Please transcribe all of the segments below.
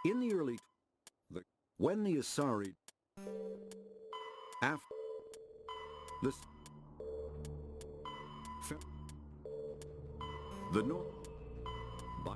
In the early... when the Asari... after... this... the North... by...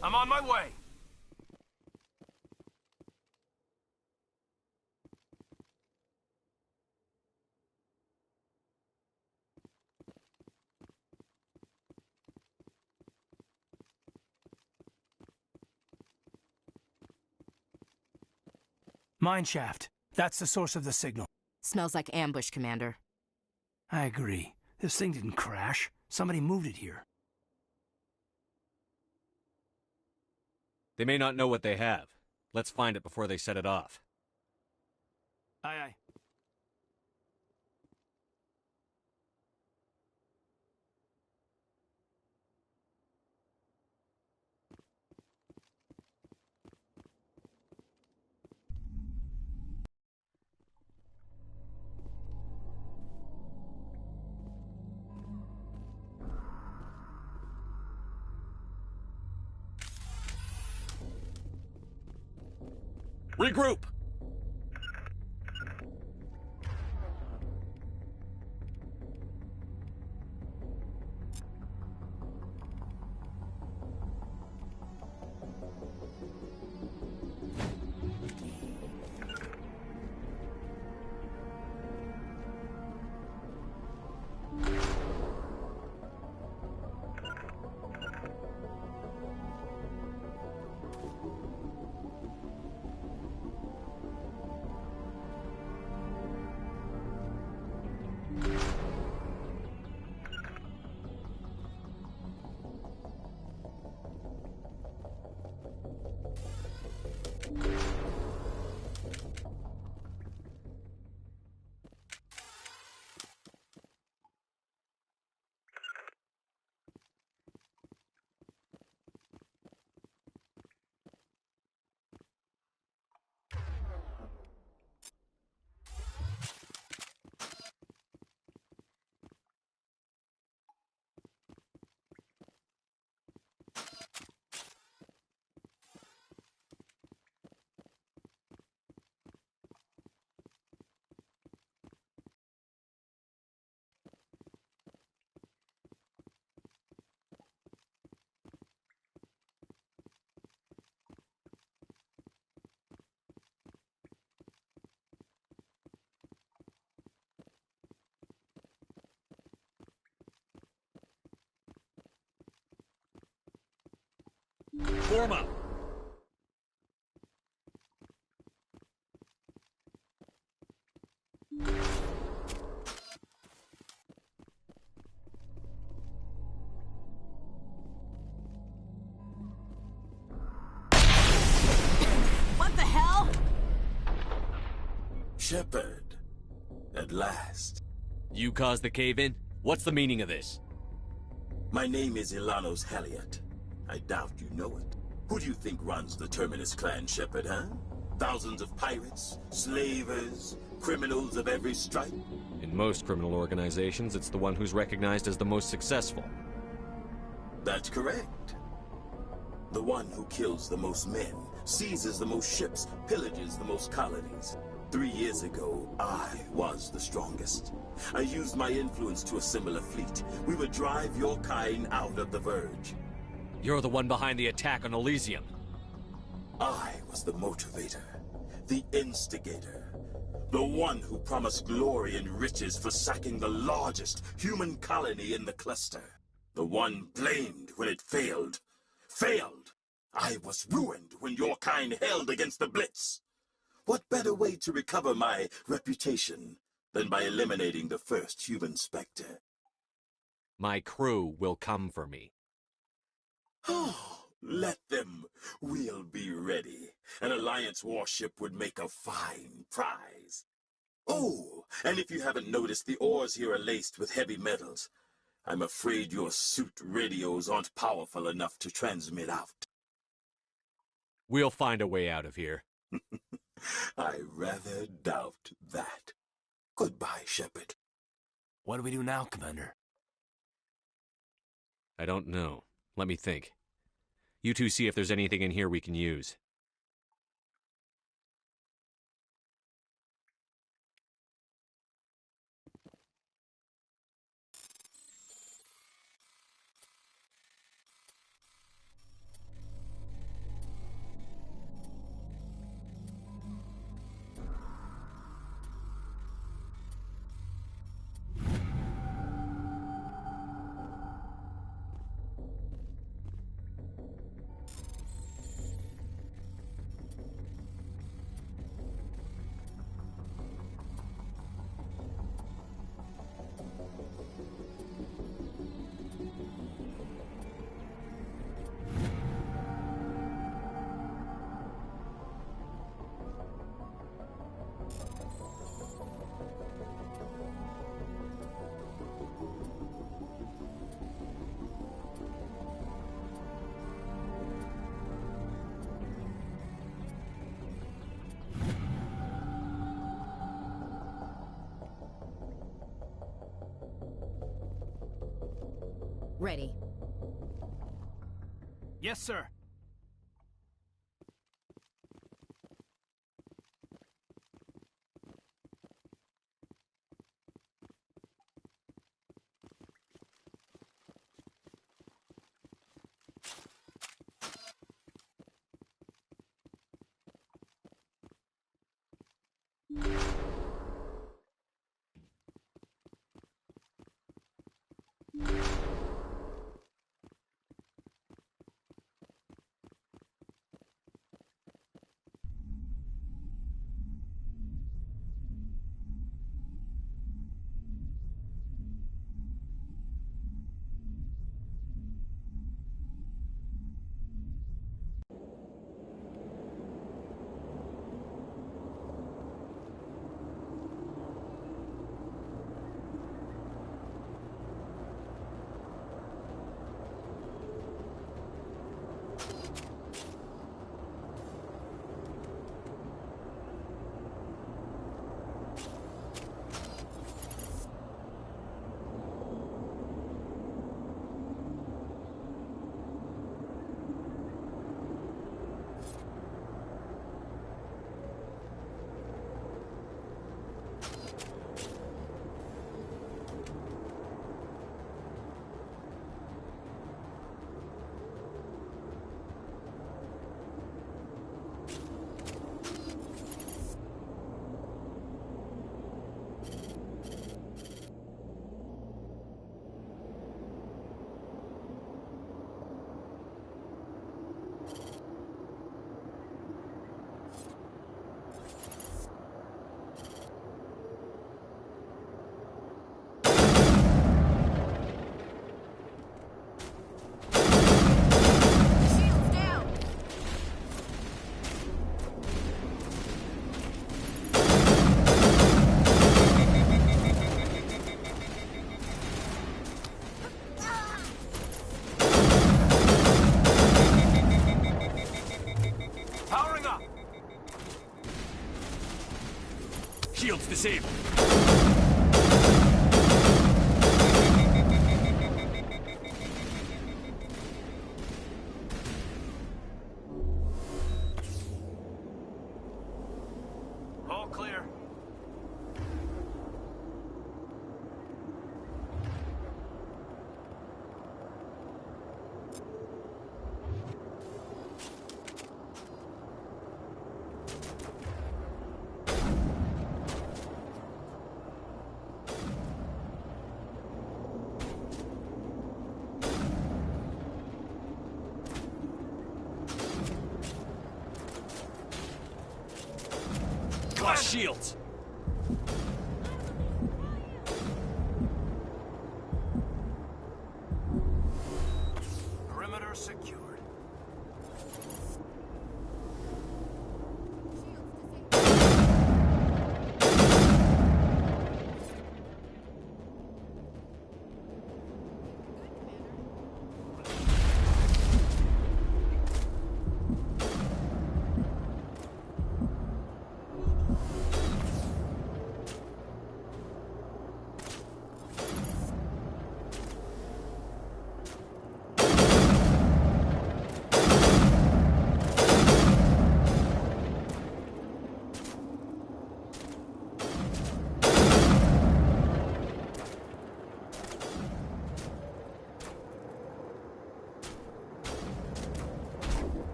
I'm on my way. Mine shaft. That's the source of the signal. Smells like ambush, Commander. I agree. This thing didn't crash. Somebody moved it here. They may not know what they have. Let's find it before they set it off. Aye, aye. Regroup! Form up! What the hell? Shepard, at last. You caused the cave-in? What's the meaning of this? My name is Ilanos Heliot. I doubt you know it. Who do you think runs the Terminus clan, Shepard, huh? Thousands of pirates, slavers, criminals of every stripe? In most criminal organizations, it's the one who's recognized as the most successful. That's correct. The one who kills the most men, seizes the most ships, pillages the most colonies. 3 years ago, I was the strongest. I used my influence to assemble a fleet. We would drive your kind out of the Verge. You're the one behind the attack on Elysium. I was the motivator, the instigator, the one who promised glory and riches for sacking the largest human colony in the cluster. The one blamed when it failed. Failed! I was ruined when your kind held against the Blitz. What better way to recover my reputation than by eliminating the first human Spectre? My crew will come for me. Oh, let them. We'll be ready. An Alliance warship would make a fine prize. Oh, and if you haven't noticed, the ores here are laced with heavy metals. I'm afraid your suit radios aren't powerful enough to transmit out. We'll find a way out of here. I rather doubt that. Goodbye, Shepard. What do we do now, Commander? I don't know. Let me think. You two see if there's anything in here we can use. Ready. Yes, sir. Shields disabled. shields! Perimeter secured.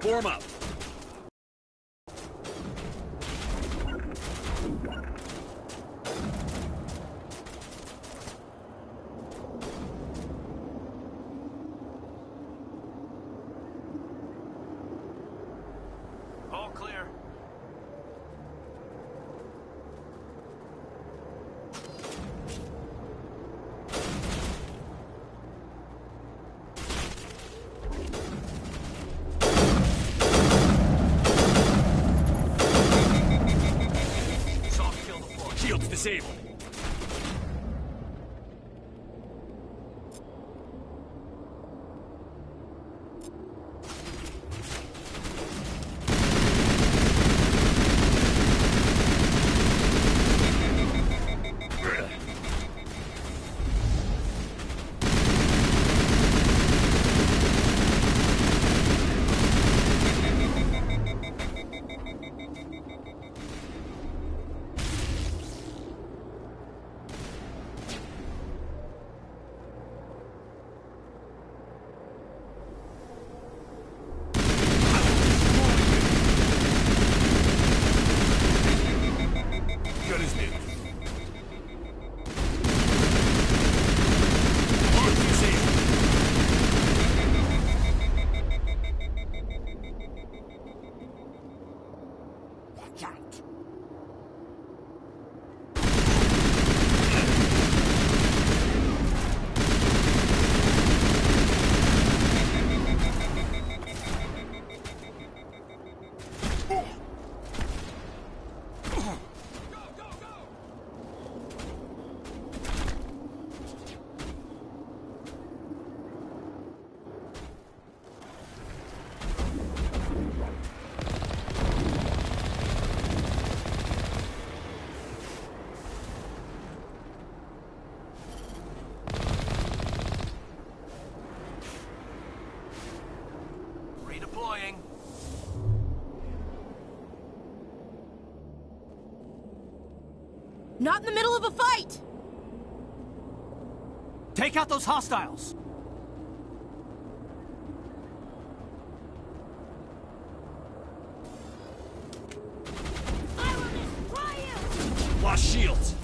Form up! All clear. Shields disabled! Gun is new. Arms disabled! Redeploying. Not in the middle of a fight! Take out those hostiles. I will destroy you! Lost shields!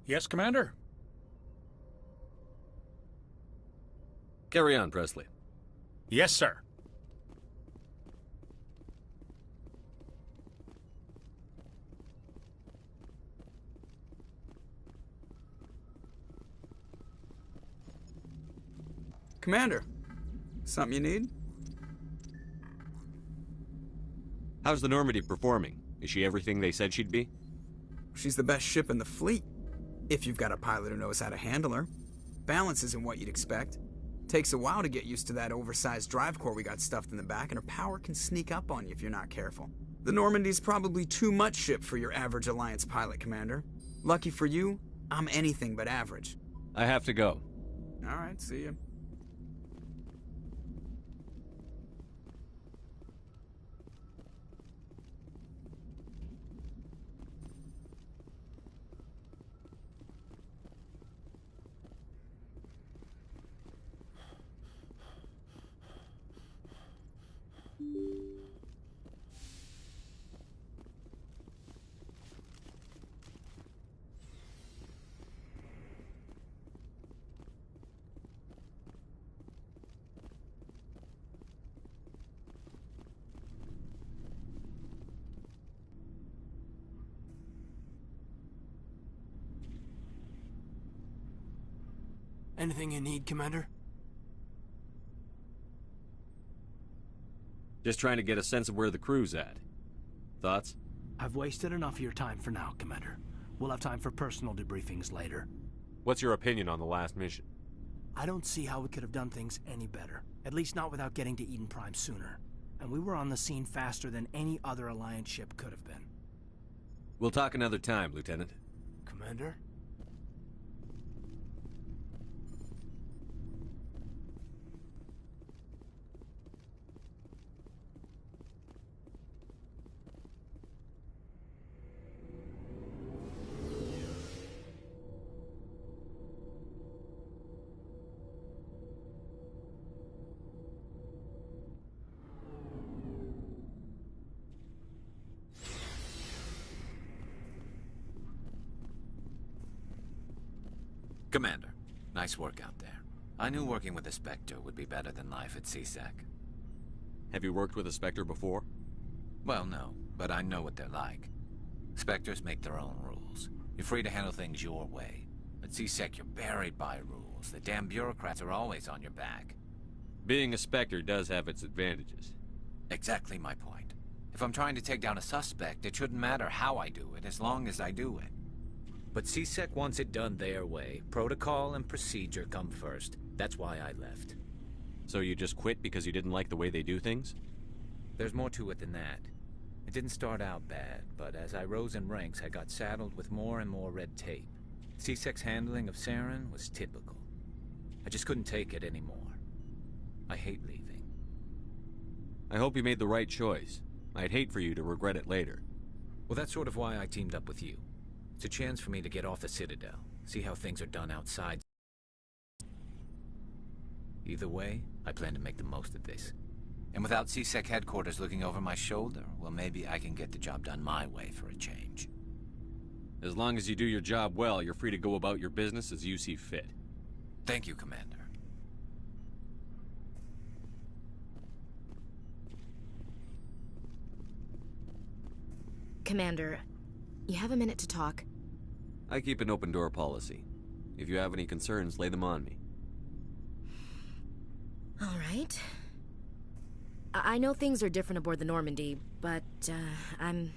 Yes, Commander? Carry on, Presley. Yes, sir. Commander, something you need? How's the Normandy performing? Is she everything they said she'd be? She's the best ship in the fleet, if you've got a pilot who knows how to handle her. Balance isn't what you'd expect. Takes a while to get used to that oversized drive core we got stuffed in the back, and her power can sneak up on you if you're not careful. The Normandy's probably too much ship for your average Alliance pilot, Commander. Lucky for you, I'm anything but average. I have to go. All right, see ya. Anything you need, Commander? Just trying to get a sense of where the crew's at. Thoughts? I've wasted enough of your time for now, Commander. We'll have time for personal debriefings later. What's your opinion on the last mission? I don't see how we could have done things any better. At least not without getting to Eden Prime sooner. And we were on the scene faster than any other Alliance ship could have been. We'll talk another time, Lieutenant. Commander? Commander, nice work out there. I knew working with the Spectre would be better than life at CSEC. Have you worked with a Spectre before? Well, no, but I know what they're like. Spectres make their own rules. You're free to handle things your way. At CSEC, you're buried by rules. The damn bureaucrats are always on your back. Being a Spectre does have its advantages. Exactly my point. If I'm trying to take down a suspect, it shouldn't matter how I do it, as long as I do it. But CSEC wants it done their way. Protocol and procedure come first. That's why I left. So you just quit because you didn't like the way they do things? There's more to it than that. It didn't start out bad, but as I rose in ranks, I got saddled with more and more red tape. CSEC's handling of Saren was typical. I just couldn't take it anymore. I hate leaving. I hope you made the right choice. I'd hate for you to regret it later. Well, that's sort of why I teamed up with you. It's a chance for me to get off the Citadel, see how things are done outside. Either way, I plan to make the most of this. And without CSEC headquarters looking over my shoulder, well, maybe I can get the job done my way for a change. As long as you do your job well, you're free to go about your business as you see fit. Thank you, Commander. Commander, you have a minute to talk? I keep an open door policy. If you have any concerns, lay them on me. All right. I know things are different aboard the Normandy, but I'm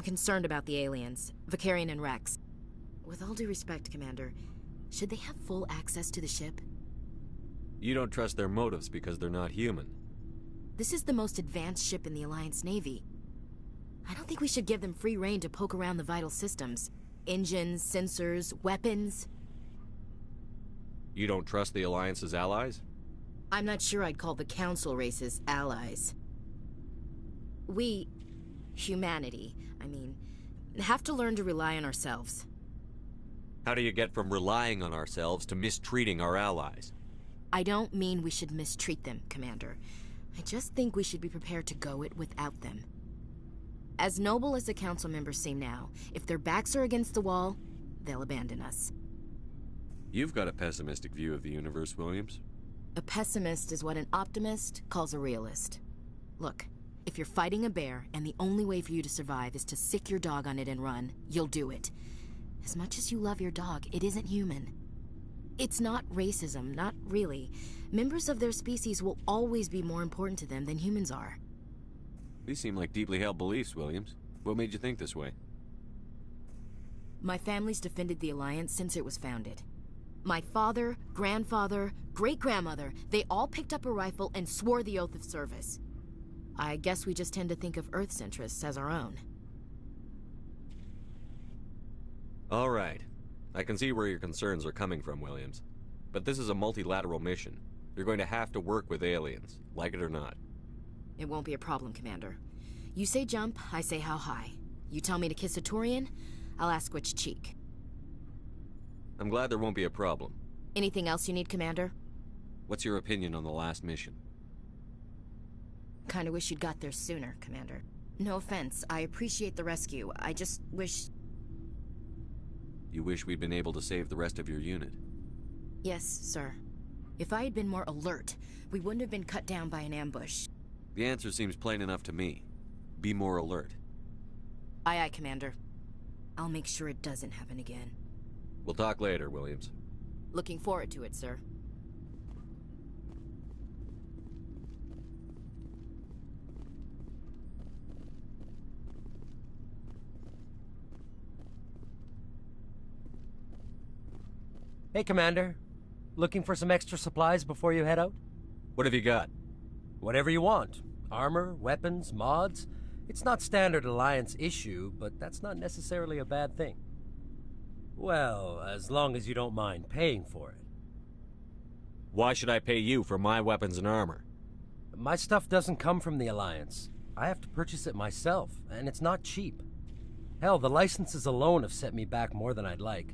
concerned about the aliens, Vicarian and Rex. With all due respect, Commander, should they have full access to the ship? You don't trust their motives because they're not human. This is the most advanced ship in the Alliance Navy. I don't think we should give them free rein to poke around the vital systems. Engines, sensors, weapons. You don't trust the Alliance's allies? I'm not sure I'd call the Council races allies. We, humanity, I mean, have to learn to rely on ourselves. How do you get from relying on ourselves to mistreating our allies? I don't mean we should mistreat them, Commander. I just think we should be prepared to go it without them. As noble as the Council members seem now, if their backs are against the wall, they'll abandon us. You've got a pessimistic view of the universe, Williams. A pessimist is what an optimist calls a realist. Look, if you're fighting a bear and the only way for you to survive is to sick your dog on it and run, you'll do it. As much as you love your dog, it isn't human. It's not racism, not really. Members of their species will always be more important to them than humans are. These seem like deeply held beliefs, Williams. What made you think this way? My family's defended the Alliance since it was founded. My father, grandfather, great-grandmother, they all picked up a rifle and swore the oath of service. I guess we just tend to think of Earth's interests as our own. All right. I can see where your concerns are coming from, Williams. But this is a multilateral mission. You're going to have to work with aliens, like it or not. It won't be a problem, Commander. You say jump, I say how high. You tell me to kiss a Turian, I'll ask which cheek. I'm glad there won't be a problem. Anything else you need, Commander? What's your opinion on the last mission? Kinda wish you'd got there sooner, Commander. No offense, I appreciate the rescue. I just wish... You wish we'd been able to save the rest of your unit? Yes, sir. If I had been more alert, we wouldn't have been cut down by an ambush. The answer seems plain enough to me. Be more alert. Aye, aye, Commander. I'll make sure it doesn't happen again. We'll talk later, Williams. Looking forward to it, sir. Hey, Commander. Looking for some extra supplies before you head out? What have you got? Whatever you want. Armor, weapons, mods. It's not standard Alliance issue, but that's not necessarily a bad thing. Well, as long as you don't mind paying for it. Why should I pay you for my weapons and armor? My stuff doesn't come from the Alliance. I have to purchase it myself, and it's not cheap. Hell, the licenses alone have set me back more than I'd like.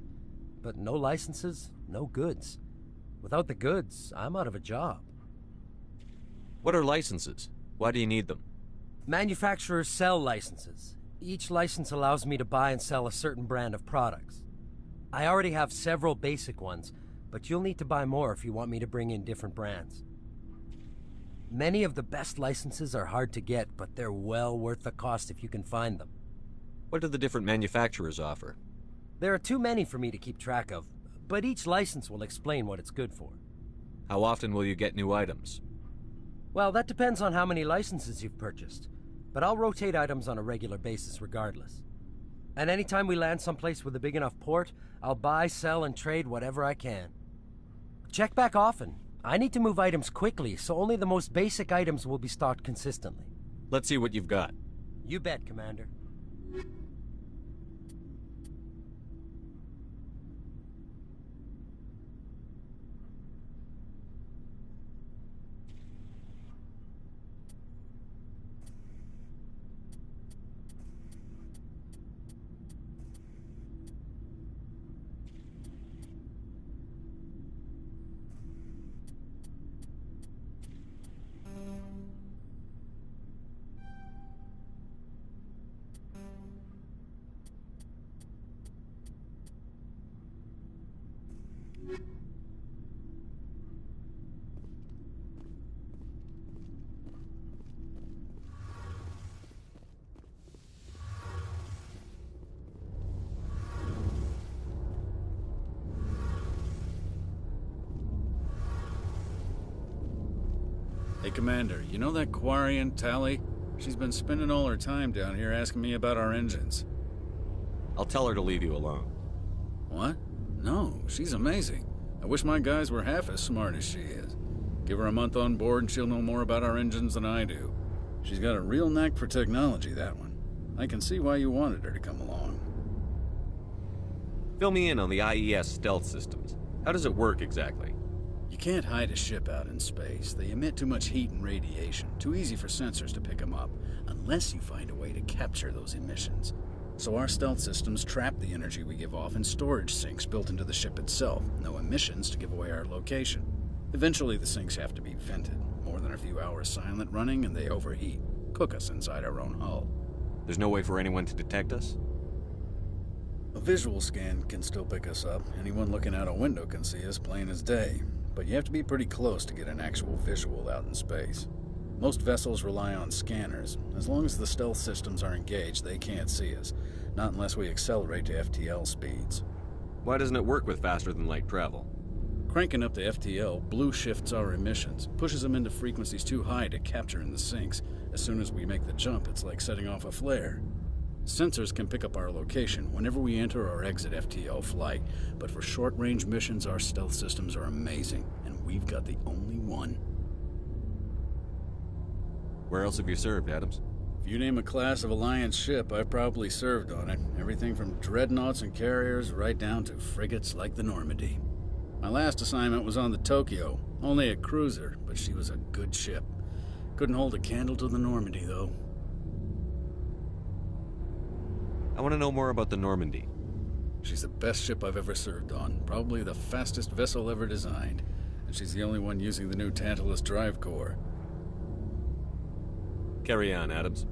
But no licenses, no goods. Without the goods, I'm out of a job. What are licenses? Why do you need them? Manufacturers sell licenses. Each license allows me to buy and sell a certain brand of products. I already have several basic ones, but you'll need to buy more if you want me to bring in different brands. Many of the best licenses are hard to get, but they're well worth the cost if you can find them. What do the different manufacturers offer? There are too many for me to keep track of, but each license will explain what it's good for. How often will you get new items? Well, that depends on how many licenses you've purchased, but I'll rotate items on a regular basis regardless. And anytime we land someplace with a big enough port, I'll buy, sell, and trade whatever I can. Check back often. I need to move items quickly, so only the most basic items will be stocked consistently. Let's see what you've got. You bet, Commander. Hey, Commander, you know that Quarian, Tally? She's been spending all her time down here asking me about our engines. I'll tell her to leave you alone. What? No, she's amazing. I wish my guys were half as smart as she is. Give her a month on board and she'll know more about our engines than I do. She's got a real knack for technology, that one. I can see why you wanted her to come along. Fill me in on the IES stealth systems. How does it work exactly? You can't hide a ship out in space. They emit too much heat and radiation. Too easy for sensors to pick them up, unless you find a way to capture those emissions. So our stealth systems trap the energy we give off in storage sinks built into the ship itself. No emissions to give away our location. Eventually the sinks have to be vented. More than a few hours silent running and they overheat. Cook us inside our own hull. There's no way for anyone to detect us? A visual scan can still pick us up. Anyone looking out a window can see us plain as day. But you have to be pretty close to get an actual visual out in space. Most vessels rely on scanners. As long as the stealth systems are engaged, they can't see us. Not unless we accelerate to FTL speeds. Why doesn't it work with faster-than-light travel? Cranking up to FTL blue shifts our emissions, pushes them into frequencies too high to capture in the sinks. As soon as we make the jump, it's like setting off a flare. Sensors can pick up our location whenever we enter or exit FTL flight, but for short-range missions, our stealth systems are amazing, and we've got the only one. Where else have you served, Adams? If you name a class of Alliance ship, I've probably served on it. Everything from dreadnoughts and carriers right down to frigates like the Normandy. My last assignment was on the Tokyo, only a cruiser, but she was a good ship. Couldn't hold a candle to the Normandy, though. I want to know more about the Normandy. She's the best ship I've ever served on, probably the fastest vessel ever designed, and she's the only one using the new Tantalus drive core. Carry on, Adams.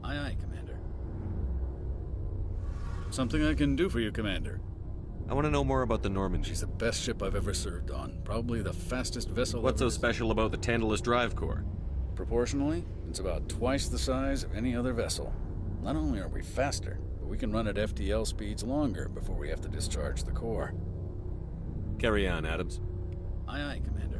Aye, aye, Commander. Something I can do for you, Commander. I want to know more about the Normandy. She's the best ship I've ever served on, probably the fastest vessel What's so ever special about the Tantalus drive core? Proportionally, it's about twice the size of any other vessel. Not only are we faster, but we can run at FTL speeds longer before we have to discharge the core. Carry on, Adams. Aye, aye, Commander.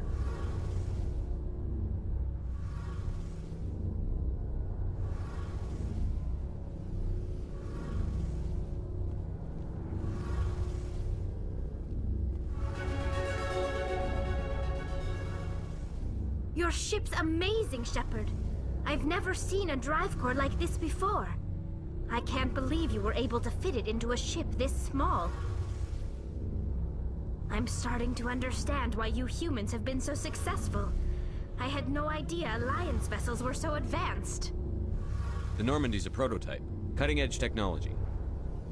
Your ship's amazing, Shepard. I've never seen a drive core like this before. I can't believe you were able to fit it into a ship this small. I'm starting to understand why you humans have been so successful. I had no idea Alliance vessels were so advanced. The Normandy's a prototype. Cutting-edge technology.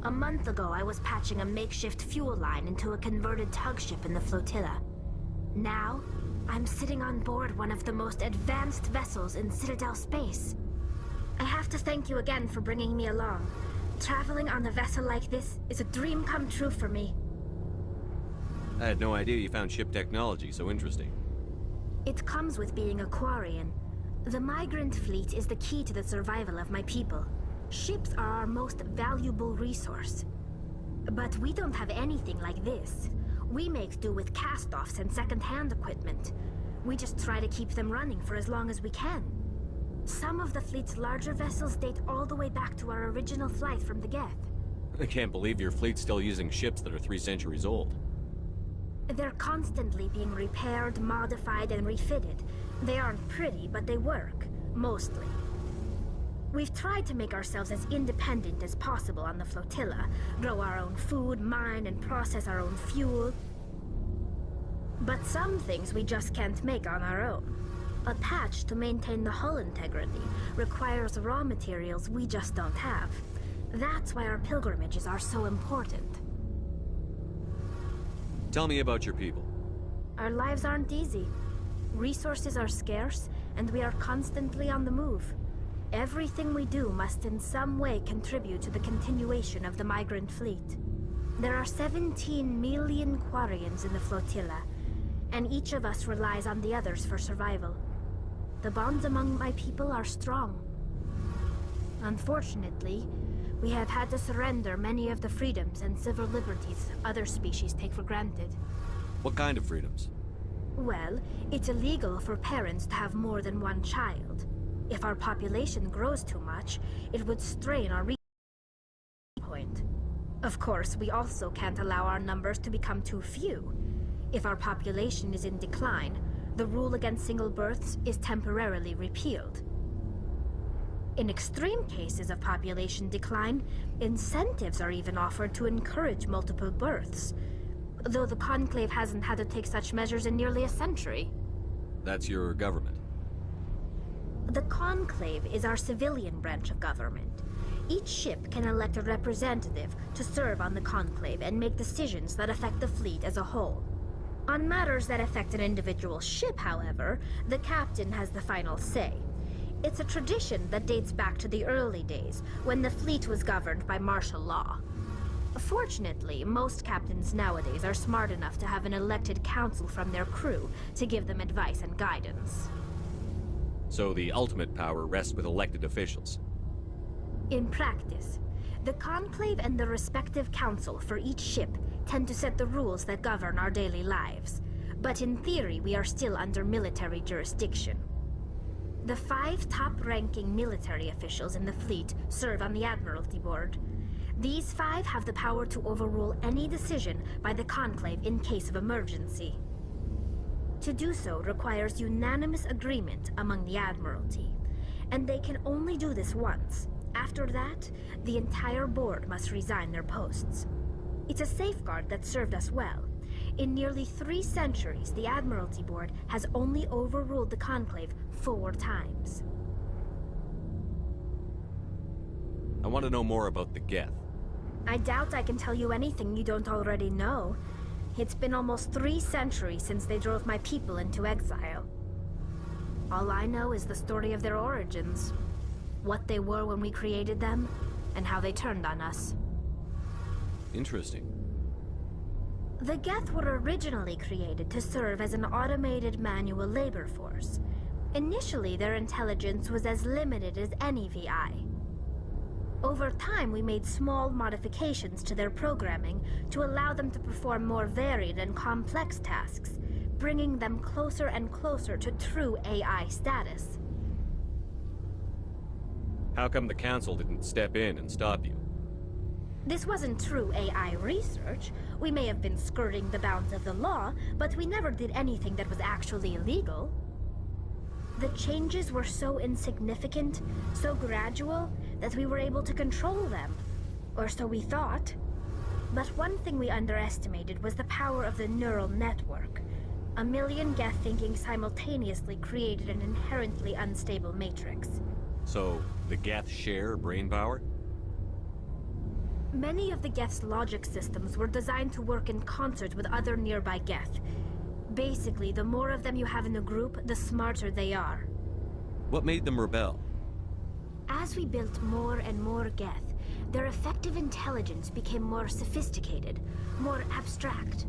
A month ago, I was patching a makeshift fuel line into a converted tug ship in the flotilla. Now, I'm sitting on board one of the most advanced vessels in Citadel space. I have to thank you again for bringing me along. Traveling on a vessel like this is a dream come true for me. I had no idea you found ship technology so interesting. It comes with being a Quarian. The migrant fleet is the key to the survival of my people. Ships are our most valuable resource. But we don't have anything like this. We make do with cast-offs and second-hand equipment. We just try to keep them running for as long as we can. Some of the fleet's larger vessels date all the way back to our original flight from the Geth. I can't believe your fleet's still using ships that are 3 centuries old. They're constantly being repaired, modified, and refitted. They aren't pretty, but they work. Mostly. We've tried to make ourselves as independent as possible on the flotilla. Grow our own food, mine, and process our own fuel. But some things we just can't make on our own. A patch to maintain the hull integrity requires raw materials we just don't have. That's why our pilgrimages are so important. Tell me about your people. Our lives aren't easy. Resources are scarce, and we are constantly on the move. Everything we do must in some way contribute to the continuation of the migrant fleet. There are 17 million Quarians in the flotilla, and each of us relies on the others for survival. The bonds among my people are strong. Unfortunately, we have had to surrender many of the freedoms and civil liberties other species take for granted. What kind of freedoms? Well, it's illegal for parents to have more than one child. If our population grows too much, it would strain our point. Of course, we also can't allow our numbers to become too few. If our population is in decline, the rule against single births is temporarily repealed. In extreme cases of population decline, incentives are even offered to encourage multiple births, though the Conclave hasn't had to take such measures in nearly a century. That's your government. The Conclave is our civilian branch of government. Each ship can elect a representative to serve on the Conclave and make decisions that affect the fleet as a whole. On matters that affect an individual ship, however, the captain has the final say. It's a tradition that dates back to the early days, when the fleet was governed by martial law. Fortunately, most captains nowadays are smart enough to have an elected council from their crew to give them advice and guidance. So the ultimate power rests with elected officials. In practice, the Conclave and the respective council for each ship tend to set the rules that govern our daily lives. But in theory, we are still under military jurisdiction. The 5 top-ranking military officials in the fleet serve on the Admiralty Board. These 5 have the power to overrule any decision by the Conclave in case of emergency. To do so requires unanimous agreement among the Admiralty, and they can only do this once. After that, the entire board must resign their posts. It's a safeguard that served us well. In nearly 3 centuries, the Admiralty Board has only overruled the Conclave 4 times. I want to know more about the Geth. I doubt I can tell you anything you don't already know. It's been almost 3 centuries since they drove my people into exile. All I know is the story of their origins. What they were when we created them, and how they turned on us. Interesting. The Geth were originally created to serve as an automated manual labor force. Initially, their intelligence was as limited as any VI. Over time, we made small modifications to their programming to allow them to perform more varied and complex tasks, bringing them closer and closer to true AI status. How come the Council didn't step in and stop you? This wasn't true AI research. We may have been skirting the bounds of the law, but we never did anything that was actually illegal. The changes were so insignificant, so gradual, that we were able to control them. Or so we thought. But one thing we underestimated was the power of the neural network. A million Geth thinking simultaneously created an inherently unstable matrix. So, the Geth share brain power? Many of the Geth's logic systems were designed to work in concert with other nearby Geth. Basically, the more of them you have in a group, the smarter they are. What made them rebel? As we built more and more Geth, their effective intelligence became more sophisticated, more abstract.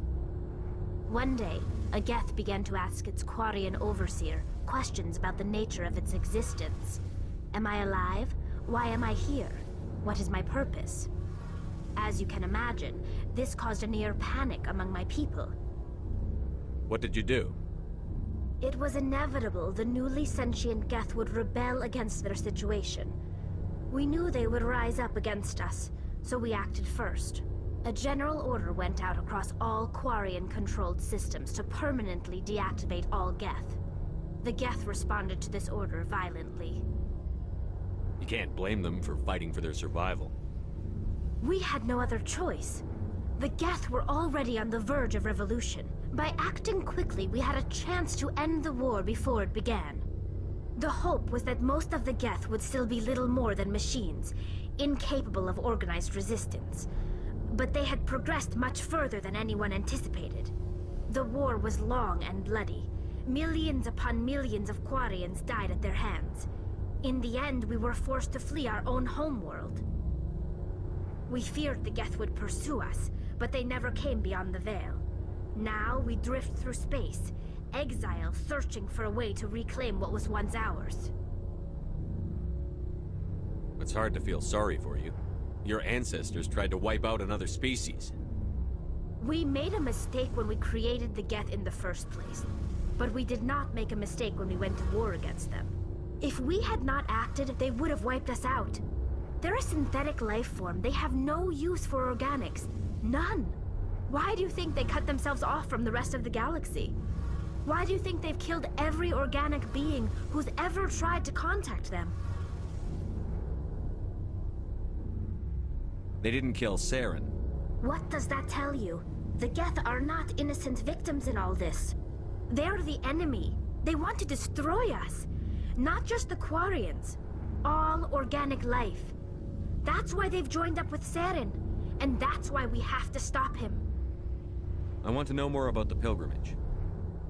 One day, a Geth began to ask its Quarian overseer questions about the nature of its existence. Am I alive? Why am I here? What is my purpose? As you can imagine, this caused a near panic among my people. What did you do? It was inevitable the newly sentient Geth would rebel against their situation. We knew they would rise up against us, so we acted first. A general order went out across all Quarian-controlled systems to permanently deactivate all Geth. The Geth responded to this order violently. You can't blame them for fighting for their survival. We had no other choice. The Geth were already on the verge of revolution. By acting quickly, we had a chance to end the war before it began. The hope was that most of the Geth would still be little more than machines, incapable of organized resistance. But they had progressed much further than anyone anticipated. The war was long and bloody. Millions upon millions of Quarians died at their hands. In the end, we were forced to flee our own homeworld. We feared the Geth would pursue us, but they never came beyond the Veil. Now we drift through space, exile searching for a way to reclaim what was once ours. It's hard to feel sorry for you. Your ancestors tried to wipe out another species. We made a mistake when we created the Geth in the first place, but we did not make a mistake when we went to war against them. If we had not acted, they would have wiped us out. They're a synthetic life form. They have no use for organics. None. Why do you think they cut themselves off from the rest of the galaxy? Why do you think they've killed every organic being who's ever tried to contact them? They didn't kill Saren. What does that tell you? The Geth are not innocent victims in all this. They're the enemy. They want to destroy us. Not just the Quarians. All organic life. That's why they've joined up with Saren. And that's why we have to stop him. I want to know more about the pilgrimage.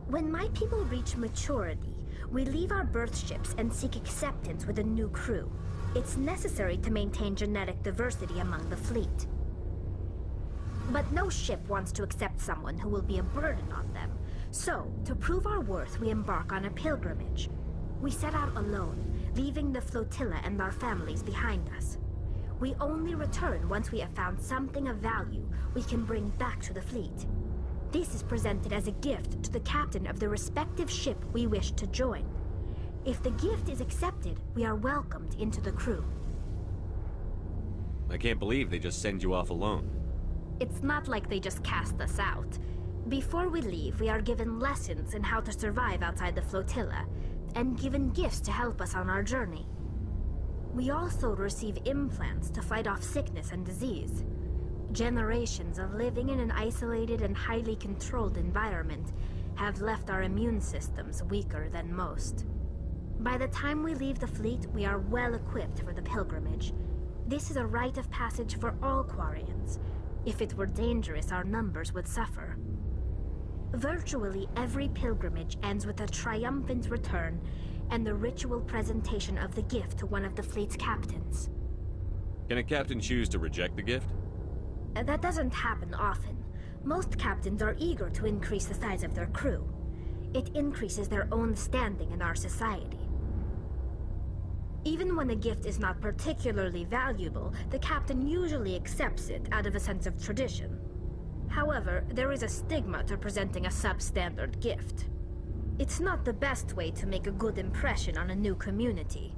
When my people reach maturity, we leave our birth ships and seek acceptance with a new crew. It's necessary to maintain genetic diversity among the fleet. But no ship wants to accept someone who will be a burden on them. So, to prove our worth, we embark on a pilgrimage. We set out alone, leaving the flotilla and our families behind us. We only return once we have found something of value we can bring back to the fleet. This is presented as a gift to the captain of the respective ship we wish to join. If the gift is accepted, we are welcomed into the crew. I can't believe they just send you off alone. It's not like they just cast us out. Before we leave, we are given lessons in how to survive outside the flotilla, and given gifts to help us on our journey. We also receive implants to fight off sickness and disease. Generations of living in an isolated and highly controlled environment have left our immune systems weaker than most. By the time we leave the fleet, we are well equipped for the pilgrimage. This is a rite of passage for all Quarians. If it were dangerous, our numbers would suffer. Virtually every pilgrimage ends with a triumphant return and the ritual presentation of the gift to one of the fleet's captains. Can a captain choose to reject the gift? That doesn't happen often. Most captains are eager to increase the size of their crew. It increases their own standing in our society. Even when a gift is not particularly valuable, the captain usually accepts it out of a sense of tradition. However, there is a stigma to presenting a substandard gift. It's not the best way to make a good impression on a new community.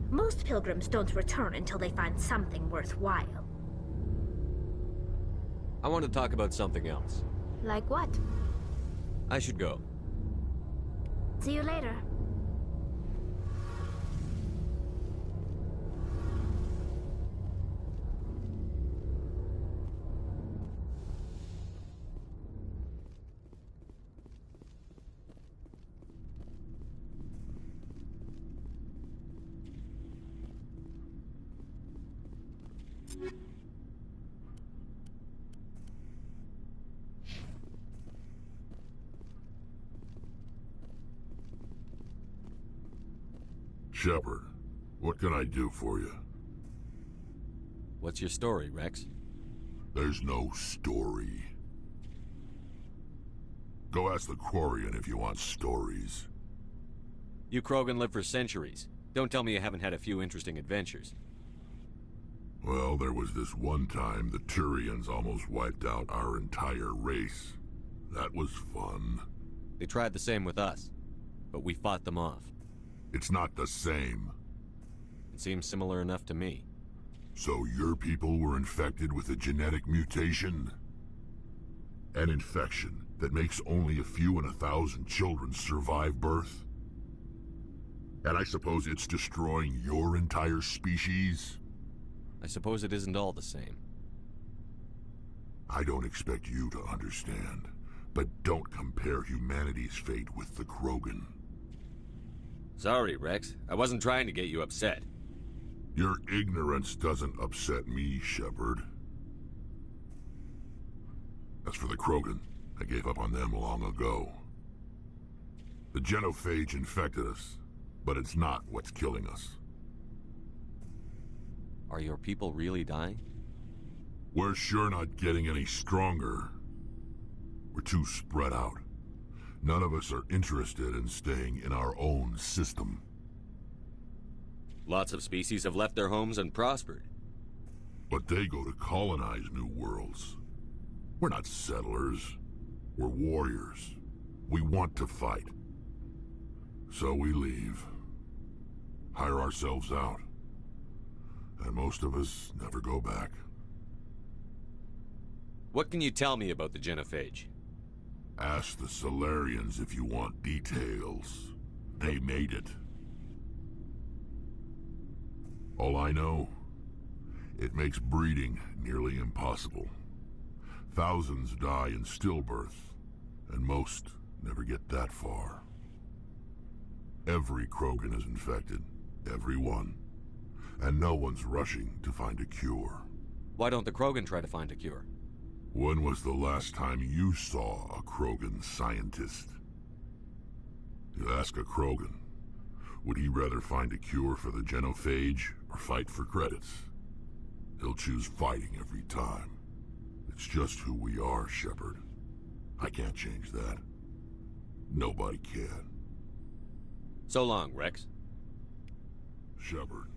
Most pilgrims don't return until they find something worthwhile. I want to talk about something else. Like what? I should go. See you later. Shepard, what can I do for you? What's your story, Rex? There's no story. Go ask the Quarian if you want stories. You Krogan live for centuries. Don't tell me you haven't had a few interesting adventures. Well, there was this one time the Turians almost wiped out our entire race. That was fun. They tried the same with us, but we fought them off. It's not the same. It seems similar enough to me. So your people were infected with a genetic mutation? An infection that makes only a few in 1,000 children survive birth? And I suppose it's destroying your entire species? I suppose it isn't all the same. I don't expect you to understand, but don't compare humanity's fate with the Krogan. Sorry, Rex. I wasn't trying to get you upset. Your ignorance doesn't upset me, Shepard. As for the Krogan, I gave up on them long ago. The genophage infected us, but it's not what's killing us. Are your people really dying? We're sure not getting any stronger. We're too spread out. None of us are interested in staying in our own system. Lots of species have left their homes and prospered. But they go to colonize new worlds. We're not settlers. We're warriors. We want to fight. So we leave. Hire ourselves out. And most of us never go back. What can you tell me about the genophage? Ask the Solarians if you want details. They made it. All I know, it makes breeding nearly impossible. Thousands die in stillbirth, and most never get that far. Every Krogan is infected, every one. And no one's rushing to find a cure. Why don't the Krogan try to find a cure? When was the last time you saw a Krogan scientist? You ask a Krogan, would he rather find a cure for the genophage or fight for credits? He'll choose fighting every time. It's just who we are, Shepard. I can't change that. Nobody can. So long, Rex. Shepard.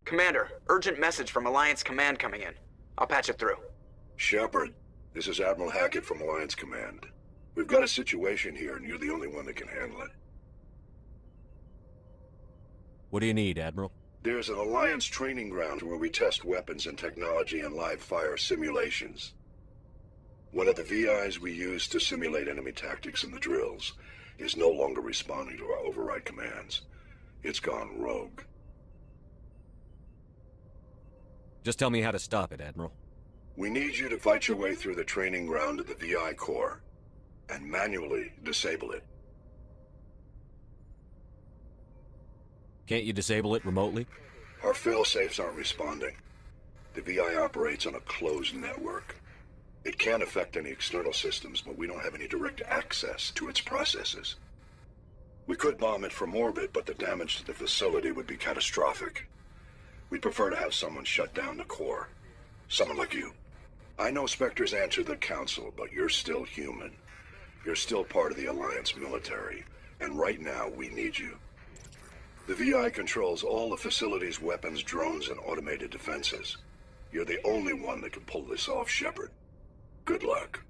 Commander, urgent message from Alliance Command coming in. I'll patch it through. Shepard, this is Admiral Hackett from Alliance Command. We've got a situation here, and you're the only one that can handle it. What do you need, Admiral? There's an Alliance training ground where we test weapons and technology in live fire simulations. One of the VIs we use to simulate enemy tactics in the drills is no longer responding to our override commands. It's gone rogue. Just tell me how to stop it, Admiral. We need you to fight your way through the training ground to the VI core and manually disable it. Can't you disable it remotely? Our failsafes aren't responding. The VI operates on a closed network. It can affect any external systems, but we don't have any direct access to its processes. We could bomb it from orbit, but the damage to the facility would be catastrophic. We'd prefer to have someone shut down the core. Someone like you. I know Spectres answer the Council, but you're still human. You're still part of the Alliance military, and right now we need you. The VI controls all the facility's weapons, drones, and automated defenses. You're the only one that can pull this off, Shepard. Good luck.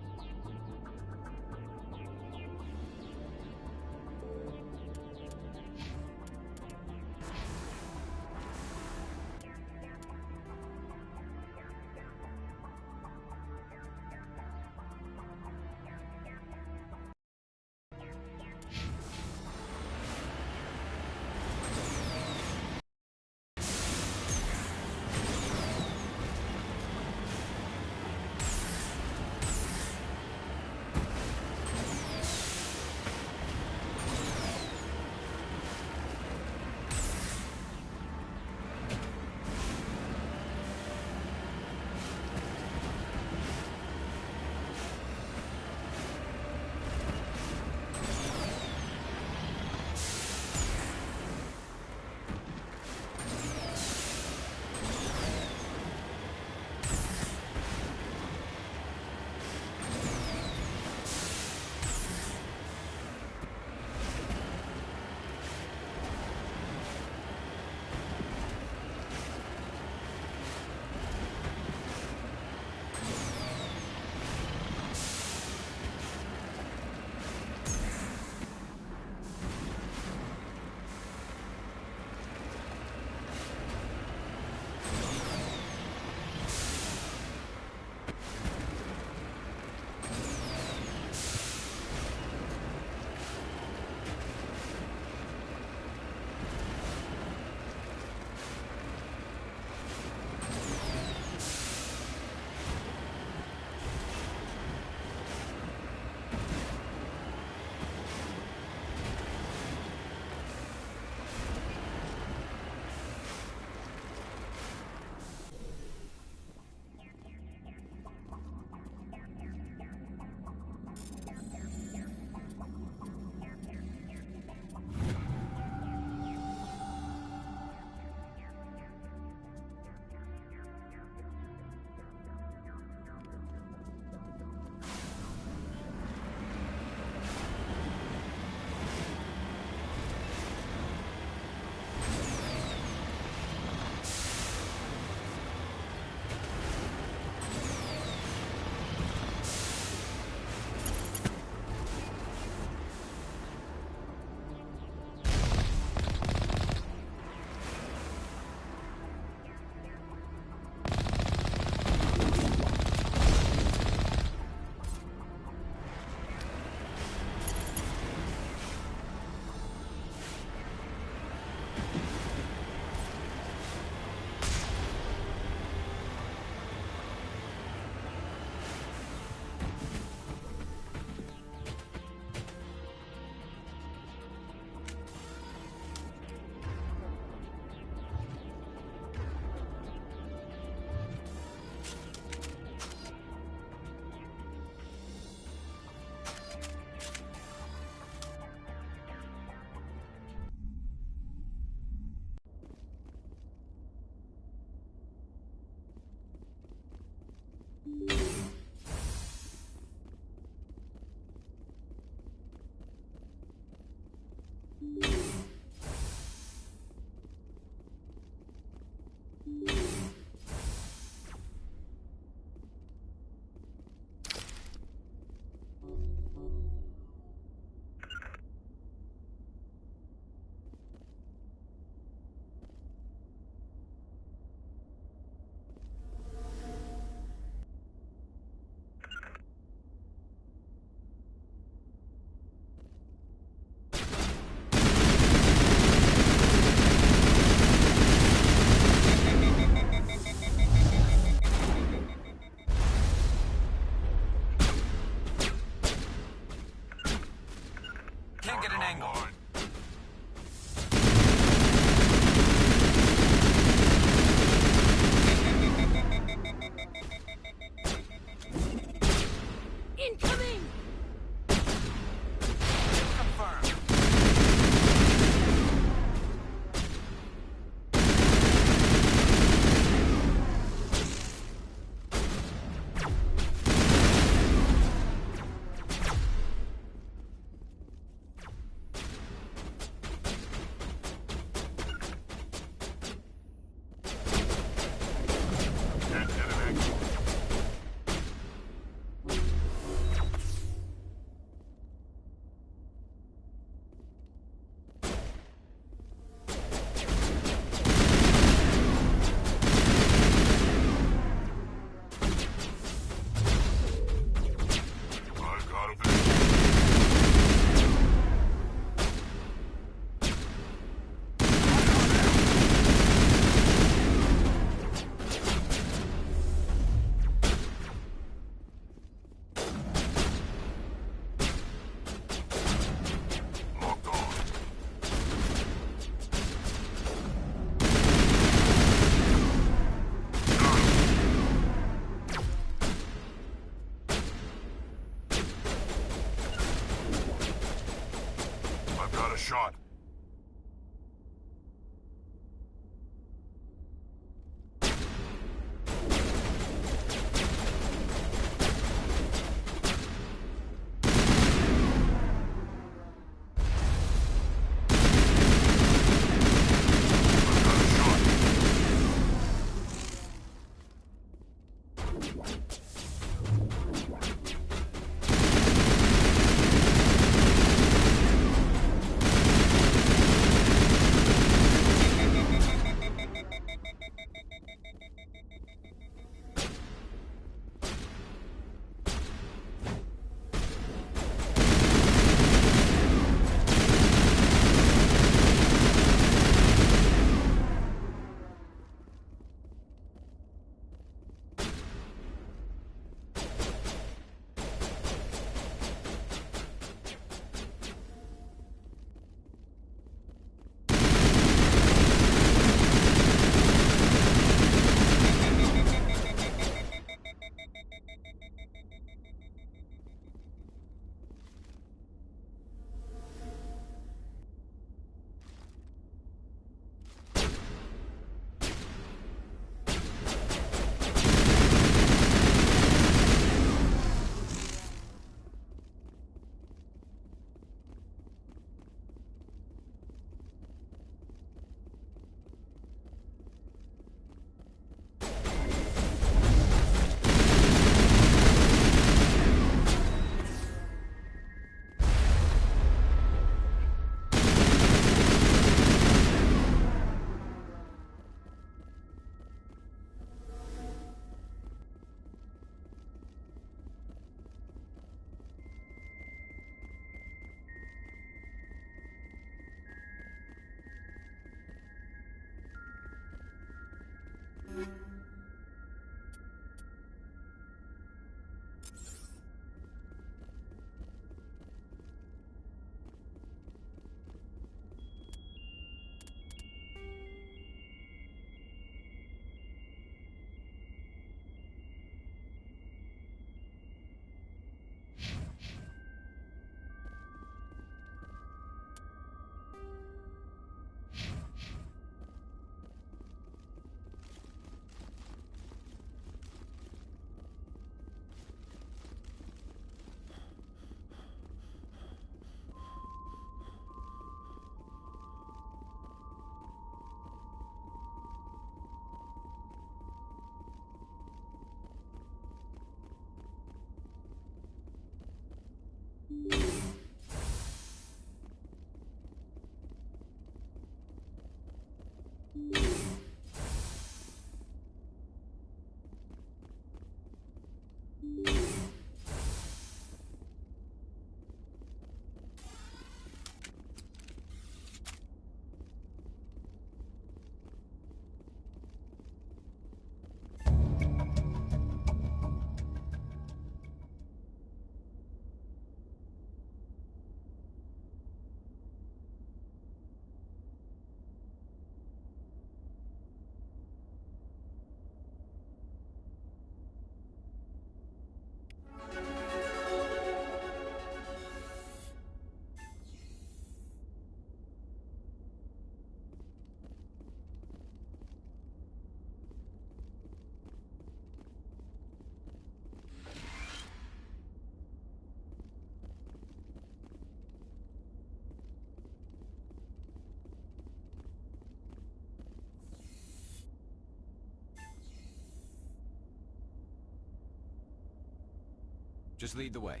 Just lead the way.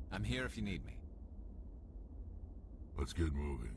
I'm here if you need me. Let's get moving.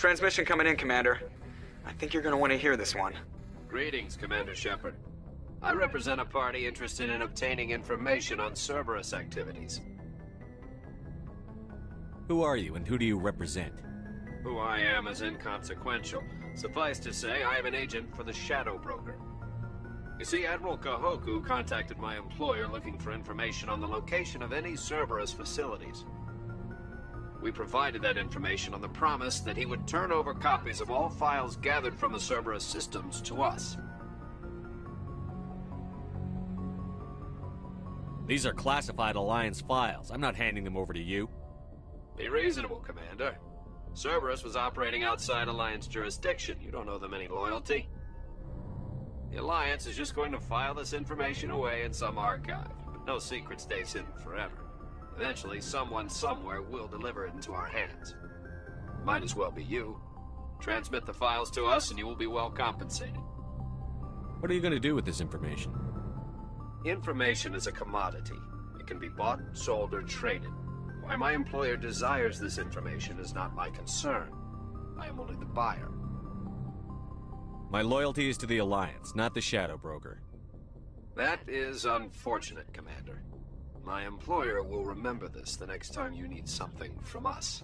Transmission coming in, Commander. I think you're gonna want to hear this one. Greetings, Commander Shepard. I represent a party interested in obtaining information on Cerberus activities. Who are you, and who do you represent? Who I am is inconsequential. Suffice to say, I am an agent for the Shadow Broker. You see, Admiral Kahoku contacted my employer looking for information on the location of any Cerberus facilities. We provided that information on the promise that he would turn over copies of all files gathered from the Cerberus systems to us. These are classified Alliance files. I'm not handing them over to you. Be reasonable, Commander. Cerberus was operating outside Alliance jurisdiction. You don't owe them any loyalty. The Alliance is just going to file this information away in some archive, but no secret stays hidden forever. Eventually, someone somewhere will deliver it into our hands. Might as well be you. Transmit the files to us and you will be well compensated. What are you going to do with this information? Information is a commodity. It can be bought, sold, or traded. Why my employer desires this information is not my concern. I am only the buyer. My loyalty is to the Alliance, not the Shadow Broker. That is unfortunate, Commander. My employer will remember this the next time you need something from us.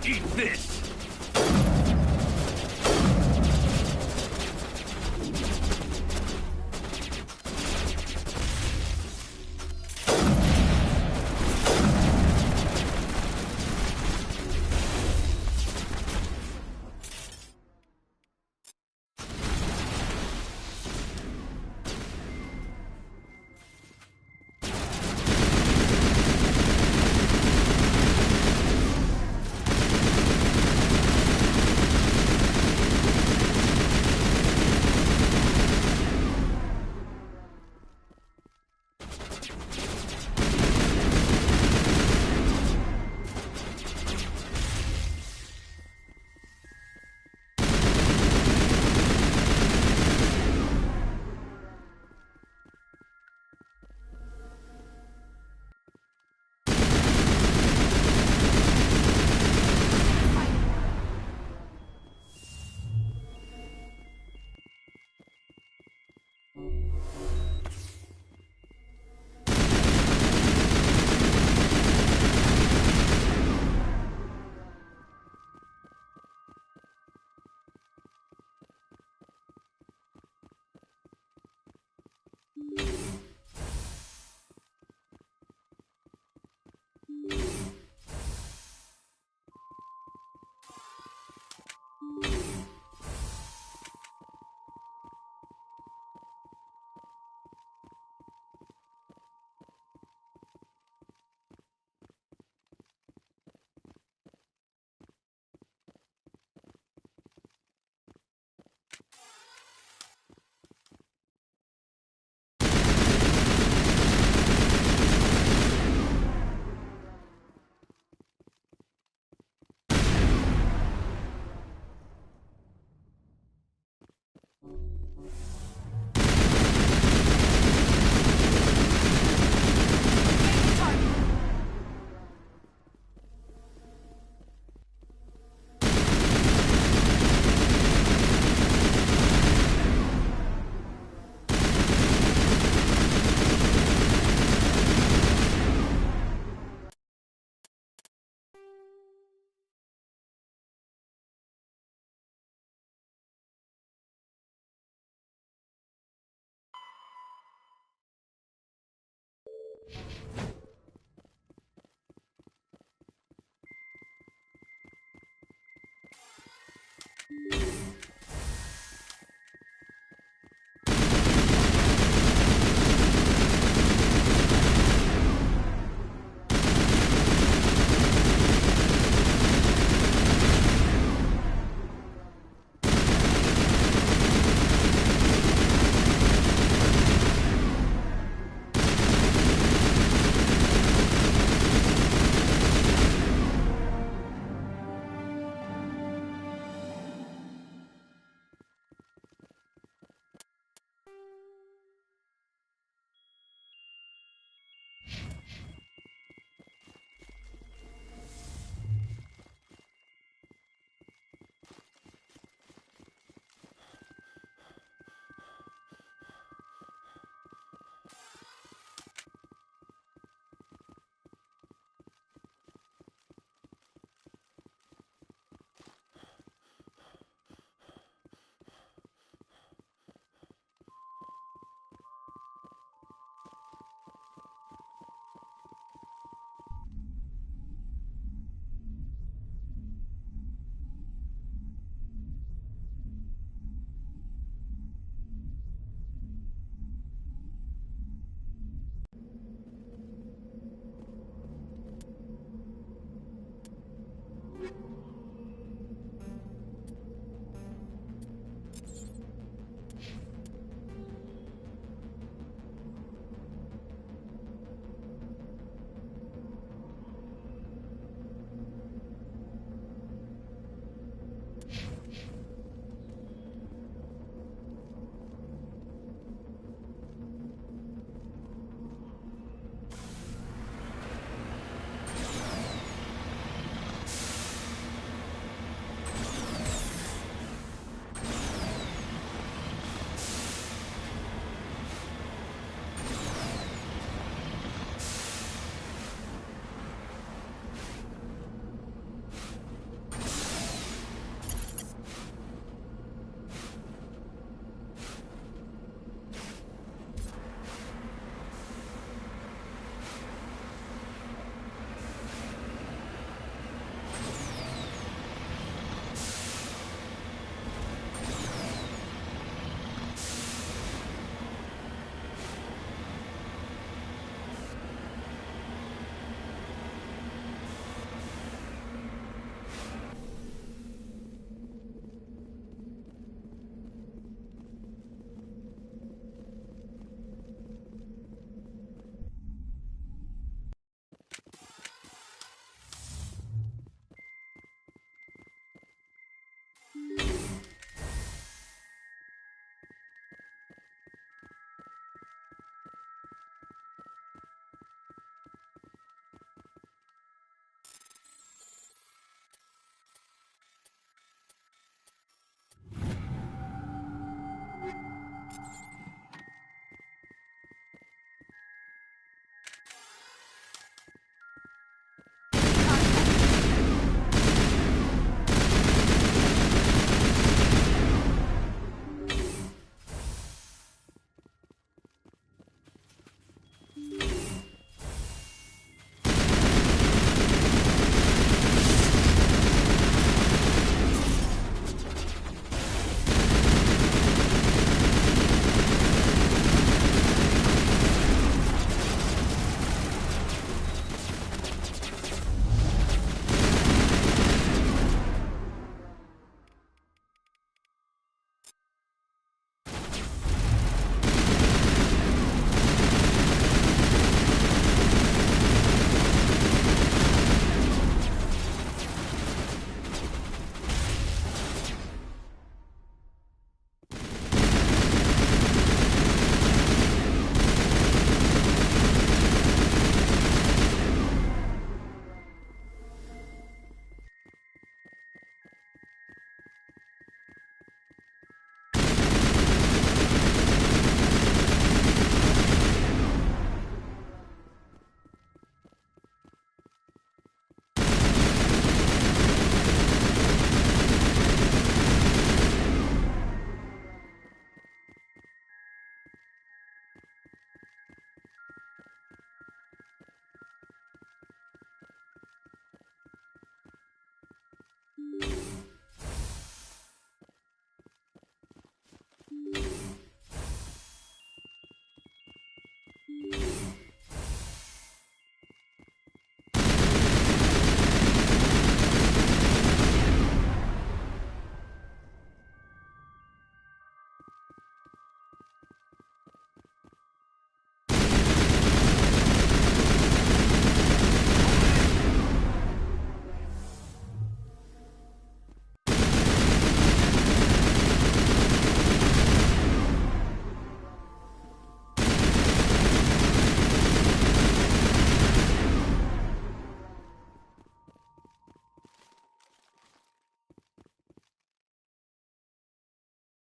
Eat this!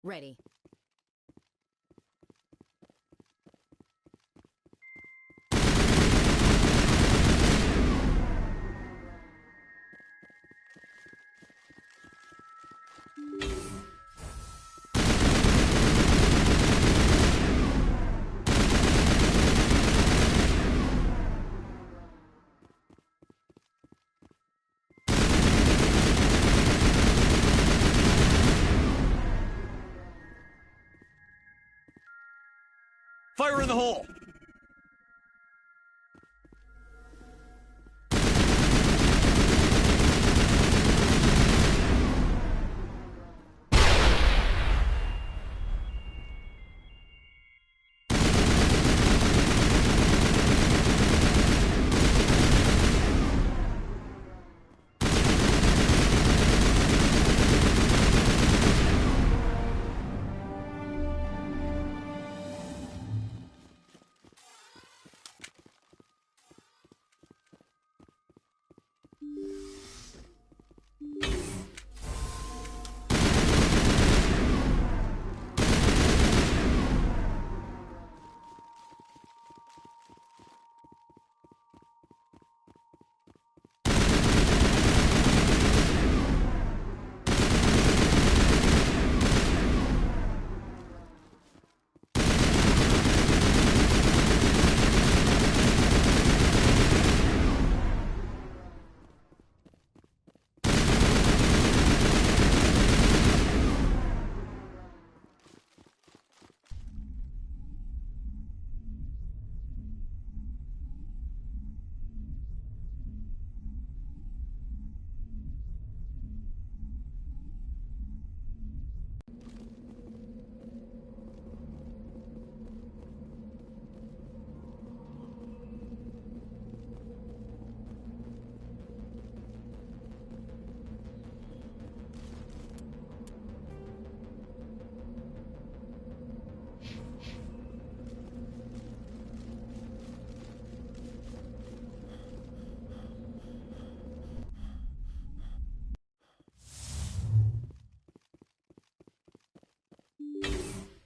Ready. Fire in the hole!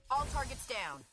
All targets down.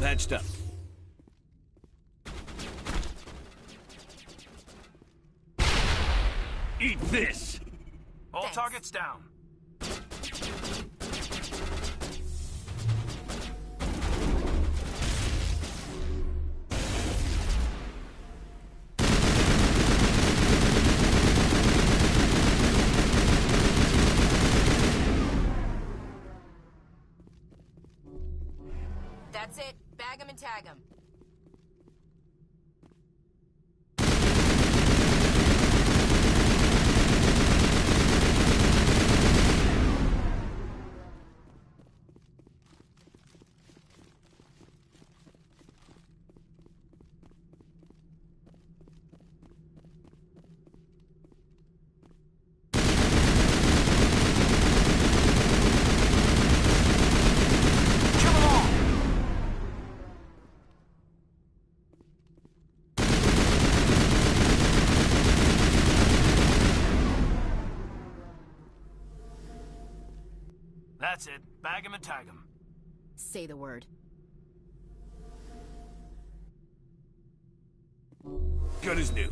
patched up. Eat this! All targets down. That's it. Bag 'em and tag 'em. That's it. Bag 'em and tag 'em. Say the word. Good as new.